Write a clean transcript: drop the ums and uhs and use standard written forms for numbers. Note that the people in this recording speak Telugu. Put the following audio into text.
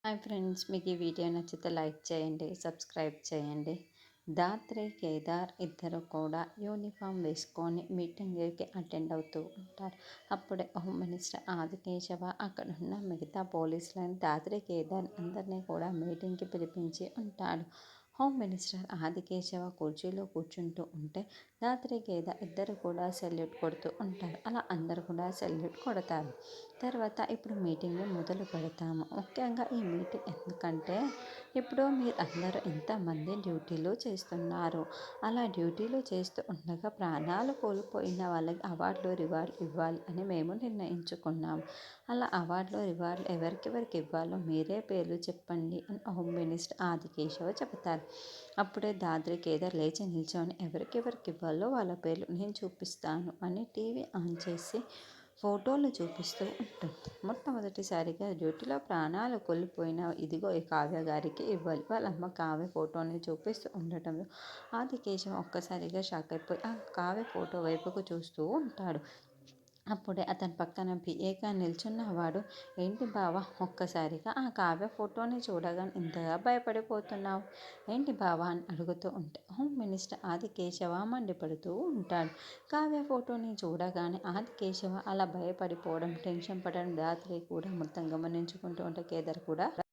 హాయ్ ఫ్రెండ్స్, మీకు ఈ వీడియో నచ్చితే లైక్ చేయండి, సబ్స్క్రైబ్ చేయండి. దాత్రి కేదార్ ఇద్దరు కూడా యూనిఫామ్ వేసుకొని మీటింగ్కి అటెండ్ అవుతూ ఉంటారు. అప్పుడే హోమ్ మినిస్టర్ ఆదికేశవ అక్కడున్న మిగతా పోలీసులను దాత్రి కేదార్ అందరినీ కూడా మీటింగ్కి పిలిపించి ఉంటాడు. హోమ్ మినిస్టర్ ఆదికేశవ కుర్చీలో కూర్చుంటూ ఉంటే దాత్రి కేదార్ ఇద్దరు కూడా సెల్యూట్ కొడుతూ ఉంటారు. అలా అందరు కూడా సెల్యూట్ కొడతారు. తర్వాత ఇప్పుడు మీటింగ్ని మొదలు పెడతాము. ముఖ్యంగా ఈ మీటింగ్ ఎందుకంటే ఇప్పుడు మీరు అందరూ ఎంతమంది డ్యూటీలు చేస్తున్నారు. అలా డ్యూటీలు చేస్తూ ఉండగా ప్రాణాలు కోల్పోయిన వాళ్ళకి అవార్డులు రివార్డులు ఇవ్వాలి అని మేము నిర్ణయించుకున్నాము. అలా అవార్డులు రివార్డులు ఎవరికెవరికి ఇవ్వాలో మీరే పేర్లు చెప్పండి అని హోమ్ మినిస్టర్ ఆదికేశవ చెబుతారు. అప్పుడే దాద్రి కేదార్ లేచి నిల్చొని ఎవరికెవరికి ఇవ్వాలో వాళ్ళ పేర్లు నేను చూపిస్తాను అని టీవీ ఆన్ చేసి ఫోటోలు చూపిస్తూ ఉంటుంది. మొట్టమొదటిసారిగా డ్యూటీలో ప్రాణాలు కోల్పోయిన ఇదిగో ఈ కావ్య గారికి ఇవ్వాలి. వాళ్ళ అమ్మ కావ్య ఫోటోని చూపిస్తూ ఉండటంతో ఆదికేశవ ఒక్కసారిగా షాక్ అయిపోయి ఆ కావ్య ఫోటో వైపుకు చూస్తూ ఉంటాడు. అప్పుడే అతని పక్కన పిఏగా నిల్చున్నవాడు, ఏంటి బావా ఒక్కసారిగా ఆ కావ్య ఫోటోని చూడగానే ఇంతగా భయపడిపోతున్నావు ఏంటి బావా అని అడుగుతూ ఉంటే హోమ్ మినిస్టర్ ఆదికేశవ మండిపడుతూ ఉంటాడు. కావ్య ఫోటోని చూడగానే ఆదికేశవ అలా భయపడిపోవడం, టెన్షన్ పడడం రాత్రి కూడా మొత్తం గమనించుకుంటూ ఉంటే కేదార్ కూడా